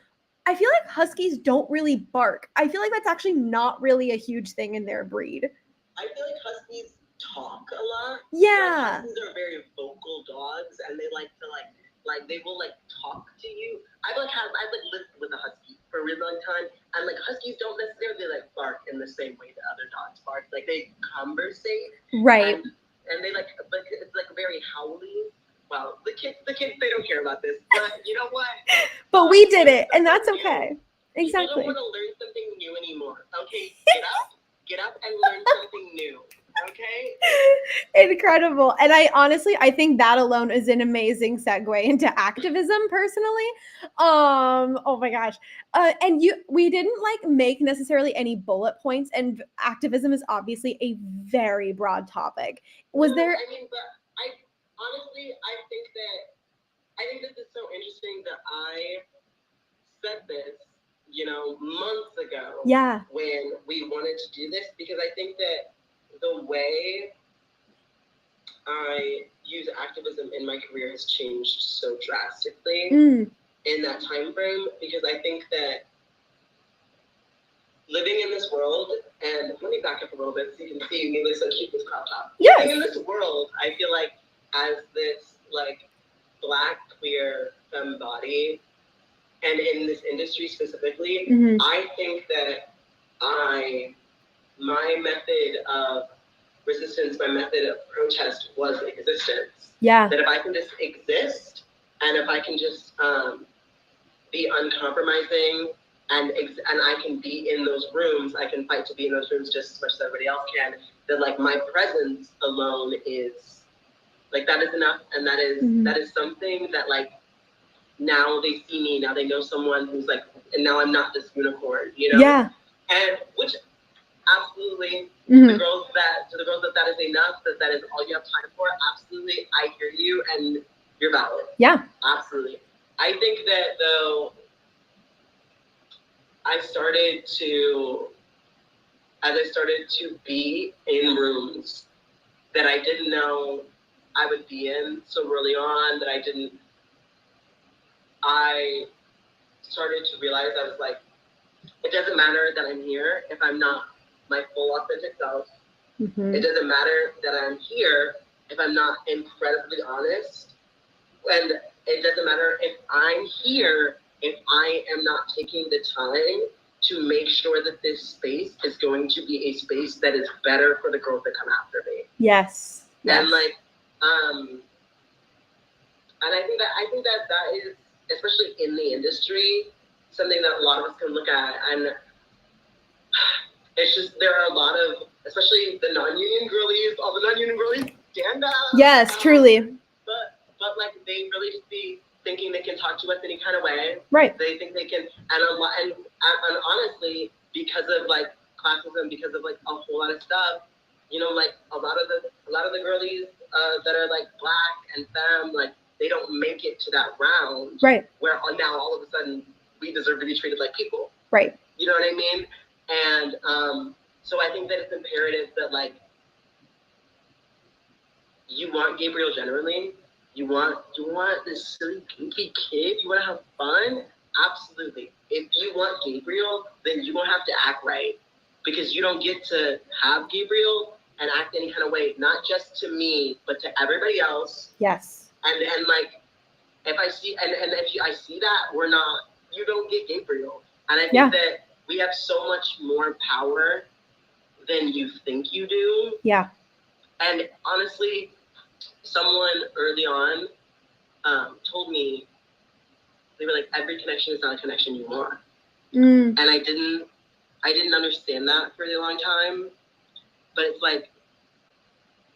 I feel like huskies don't really bark. I feel like that's actually not really a huge thing in their breed. I feel like huskies talk a lot. Yeah. Like, huskies are very vocal dogs, and they like to like they will like talk to you. I've lived with a husky for a really long time, and like huskies don't necessarily like bark in the same way that other dogs bark. Like they conversate, Right. and they like, but it's like very howly. Well, the kids, they don't care about this, but you know what? But we did it, and that's okay. Exactly. People don't want to learn something new anymore. Okay, get up and learn something new. Okay. Incredible. And I think that alone is an amazing segue into activism personally. Oh my gosh. And we didn't like make necessarily any bullet points, and activism is obviously a very broad topic. Was there I mean, but I honestly I think this is so interesting that I said this, months ago. Yeah. When we wanted to do this, because I think that the way I use activism in my career has changed so drastically in that time frame, because I think that living in this world, and let me back up a little bit so you can see me look so cute with this crop top. Yes. Living in this world, I feel like as this like Black queer femme body, and in this industry specifically, I think that my method of resistance, my method of protest was existence. Yeah. That if I can just exist, and if I can just be uncompromising, and I can be in those rooms, I can fight to be in those rooms just as much as everybody else can. That like my presence alone is like, that is enough, and that is something that like, now they see me, now they know someone who's like, and now I'm not this unicorn, Yeah. And which absolutely, to the girls that is enough, that is all you have time for, absolutely, I hear you, and you're valid. Yeah. Absolutely. I think that though, as I started to be in rooms that I didn't know I would be in so early on, I started to realize, I was like, it doesn't matter that I'm here if I'm not my full authentic self. It doesn't matter that I'm here if I'm not incredibly honest. And it doesn't matter if I'm here if I am not taking the time to make sure that this space is going to be a space that is better for the girls that come after me. Yes. And like, and I think that is, especially in the industry, something that a lot of us can look at. And it's just, there are a lot of, especially the non-union girlies, all the non-union girlies, stand up. Yes, truly. But like, they really just be thinking they can talk to us any kind of way. Right. They think they can, and honestly, because of like classism, because of like a whole lot of stuff, like a lot of the girlies that are like Black and femme, like they don't make it to that round. Right. Where now all of a sudden we deserve to be treated like people. Right. You know what I mean? And so I think that it's imperative that like, you want Gabriel Generally, you want this silly goofy kid, you want to have fun, absolutely. If you want Gabriel, then you're gonna have to act right, because you don't get to have Gabriel and act any kind of way, not just to me, but to everybody else. Yes. And like, if I see I see that you don't get Gabriel. And I think that we have so much more power than you think you do. Yeah. And honestly, someone early on told me, they were like, every connection is not a connection you want. And I didn't understand that for a long time. But it's like,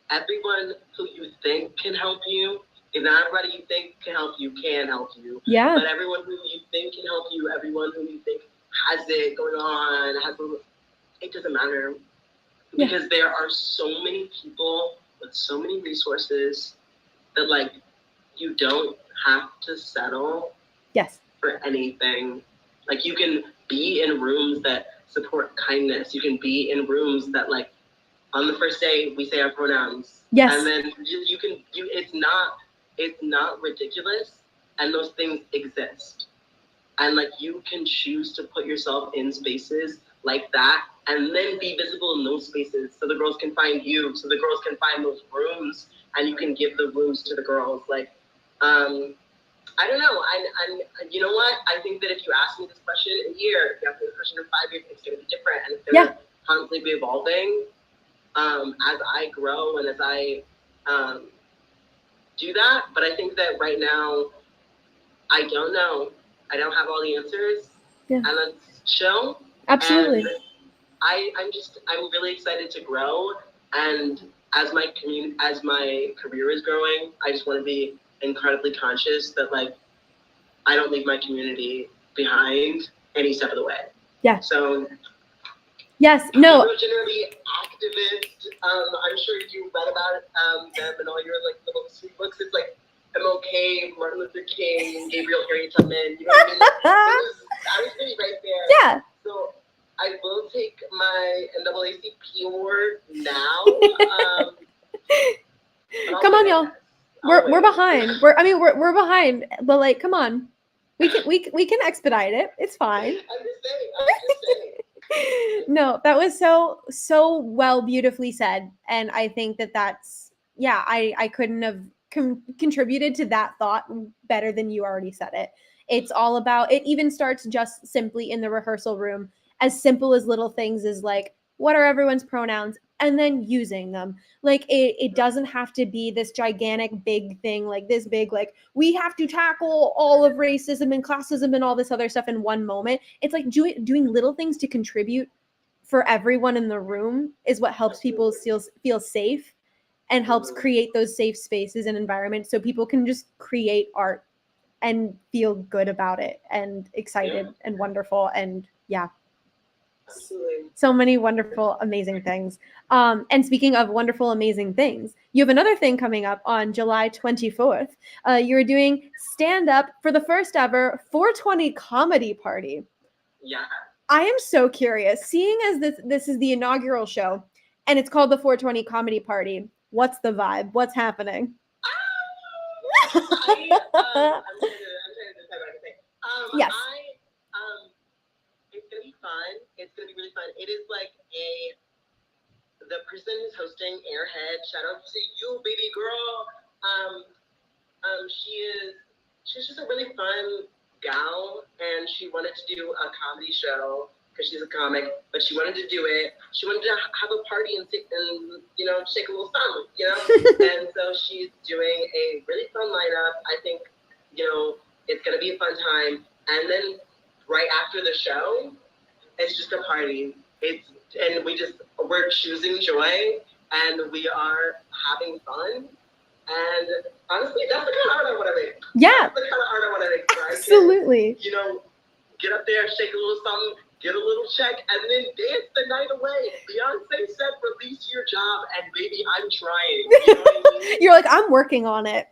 everyone who you think can help you If not everybody you think can help you can help you. Yeah. But everyone who you think can help you, everyone who you think has it going on, it doesn't matter. Because there are so many people with so many resources that, like, you don't have to settle Yes. for anything. Like, you can be in rooms that support kindness. You can be in rooms that, like, on the first day we say our pronouns. Yes. And then it's not ridiculous, and those things exist. And, like, you can choose to put yourself in spaces like that and then be visible in those spaces so the girls can find you, so the girls can find those rooms, and you can give the rooms to the girls. Like, I don't know. I'm you know what? I think that if you ask me this question in a year, if you ask me this question in 5 years, it's going to be different, and it's going to constantly be evolving as I grow and as I do that. But I think that right now, I don't know. I don't have all the answers. Yeah. And that's chill. Absolutely. And I'm really excited to grow. And as my career is growing, I just want to be incredibly conscious that, like, I don't leave my community behind any step of the way. Yeah. So yes, no. Gabriel Generally, activist. I'm sure you read about them and all your, like, little sweet books. It's like MLK, Martin Luther King, Gabriel Harry Tubman. You know what I mean? I was really right there. Yeah. So I will take my NAACP award now. Come on, y'all. We're behind. We're behind. But, like, come on. We can expedite it. It's fine. I'm just saying. No, that was so well, beautifully said. And I think that's, I couldn't have contributed to that thought better than you already said it. It's all about, it even starts just simply in the rehearsal room, as simple as little things as, like, what are everyone's pronouns? And then using them. Like, it doesn't have to be this gigantic big thing, like this big, like, we have to tackle all of racism and classism and all this other stuff in one moment. It's like doing little things to contribute for everyone in the room is what helps people feel safe and helps create those safe spaces and environments so people can just create art and feel good about it and excited and wonderful. And Absolutely. so many wonderful, amazing things. And speaking of wonderful, amazing things, you have another thing coming up on July 24th. You're doing stand-up for the first ever 420 comedy party. Yeah. I am so curious, seeing as this is the inaugural show and it's called the 420 comedy party. What's the vibe? What's happening? I'm trying to decide what I can say. Yes. It's gonna be fun. It's gonna be really fun. It is like the person who's hosting, Airhead. Shout out to you, baby girl. She's just a really fun gal, and she wanted to do a comedy show because she's a comic, but she wanted to do it. She wanted to have a party and shake a little thumb, and so she's doing a really fun lineup. I think, it's gonna be a fun time. And then right after the show, it's just a party. We're choosing joy, and we are having fun. And honestly, that's the kind of art I want to make. Yeah. That's the kind of art I want to make. Absolutely. Get up there, shake a little something, get a little check, and then dance the night away. Beyonce said, release your job, and baby, I'm trying. You know what I mean? You're like, I'm working on it.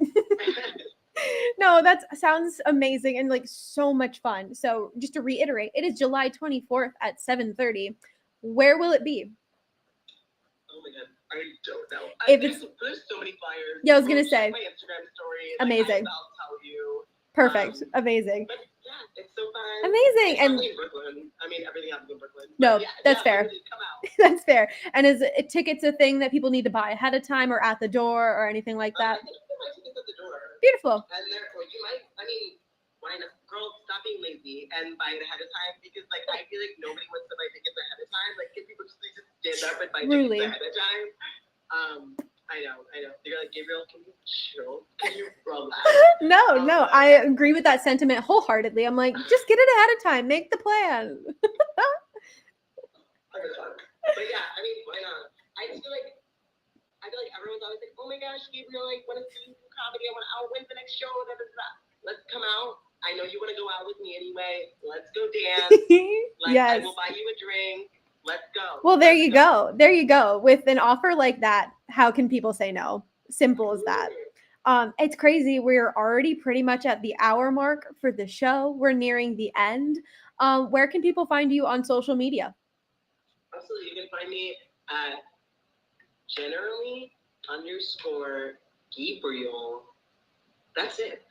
No, that sounds amazing and, like, so much fun. So just to reiterate, it is July 24th at 7:30. Where will it be? Oh my God, I don't know. There's so many flyers. Yeah, I was gonna say. My Instagram story. Amazing. I'll tell you. Perfect. Amazing. But yeah, it's so fun. Amazing. It's And probably in Brooklyn. I mean, everything happens in Brooklyn. No, But yeah, that's fair. Come out. That's fair. And is tickets a thing that people need to buy ahead of time or at the door or anything like that? I think you can buy tickets at the door. Beautiful. And you might, why not? Girl, stop being lazy and buy it ahead of time, because, like, I feel like nobody wants to buy tickets ahead of time. Like, can people just stand up and buy Truly. tickets ahead of time? I know. You're like, Gabriel, can you chill? Can you relax? No, I agree with that sentiment wholeheartedly. I'm like, just get it ahead of time. Make the plan. But yeah, why not? I feel like everyone's always like, oh my gosh, Gabriel, like, want to see you do comedy? When's the next show? Da, da, da. Let's come out. I know you want to go out with me anyway. Let's go dance. Like, Yes. I will buy you a drink. Let's go. Well, there you go. There you go. With an offer like that, how can people say no? Simple as that. It's crazy. We're already pretty much at the hour mark for the show. We're nearing the end. Where can people find you on social media? Absolutely. You can find me at generally_Gabriel. That's it.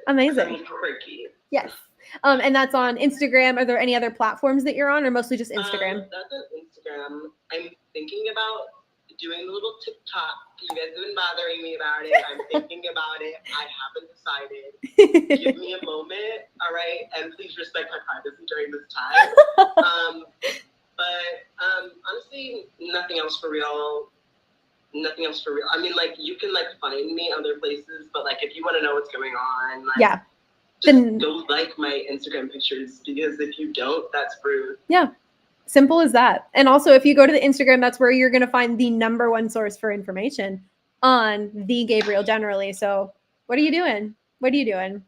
Amazing. I'm quirky. Yes. And that's on Instagram. Are there any other platforms that you're on, or mostly just Instagram? That's on Instagram. I'm thinking about doing a little TikTok. You guys have been bothering me about it. I'm thinking about it. I haven't decided. Give me a moment, all right? And please respect my privacy during this time. But honestly, nothing else for real. I mean, like, you can, like, find me other places, but, like, if you want to know what's going on, like, Yeah. just go like my Instagram pictures, because if you don't, that's rude. Yeah. Simple as that. And also, if you go to the Instagram, that's where you're going to find the number one source for information on the Gabriel Generally. So what are you doing? What are you doing?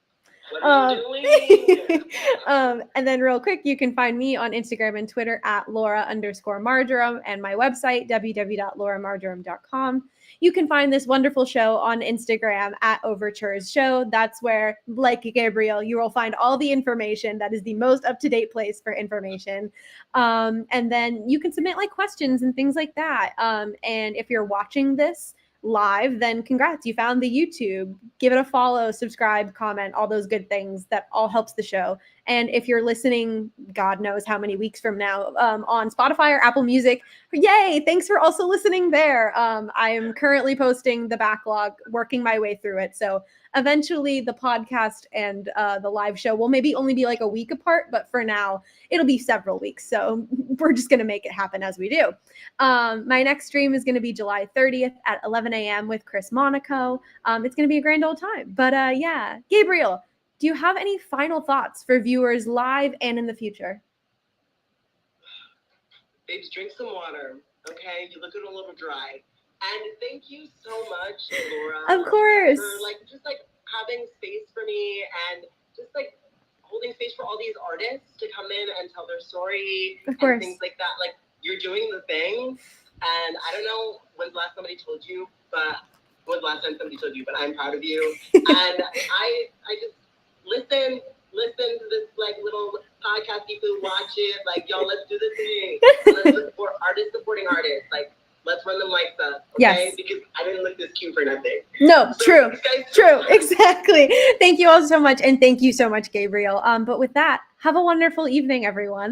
And then real quick, you can find me on Instagram and Twitter at Lora_Marjoram, and my website, www.loramarjoram.com. You can find this wonderful show on Instagram at Overtures Show. That's where, like Gabriel, you will find all the information. That is the most up-to-date place for information. And then you can submit like questions and things like that. And if you're watching this live, then congrats, you found the YouTube. Give it a follow, subscribe, comment, all those good things. That all helps the show. And if you're listening, God knows how many weeks from now, on Spotify or Apple Music, yay, thanks for also listening there. I am currently posting the backlog, working my way through it. So eventually the podcast and the live show will maybe only be like a week apart, but for now it'll be several weeks. So we're just going to make it happen as we do. My next stream is going to be July 30th at 11 a.m. with Chris Monaco. It's going to be a grand old time. But yeah, Gabriel, do you have any final thoughts for viewers live and in the future? Babes, drink some water, okay? You look a little dry. And thank you so much, Lora. Of course. For, like, just, like, having space for me and just, like, holding space for all these artists to come in and tell their story. Of course. And things like that. Like, you're doing the thing. And I don't know when's the last time somebody told you, but I'm proud of you. And I just listen to this, like, little podcast. People watch it. Like, y'all, let's do the thing. Let's support artists supporting artists. Like, let's run them like that, okay? Yes. Because I didn't look this cute for nothing. No, So, true. guys, True, exactly. Thank you all so much. And thank you so much, Gabriel. But with that, have a wonderful evening, everyone.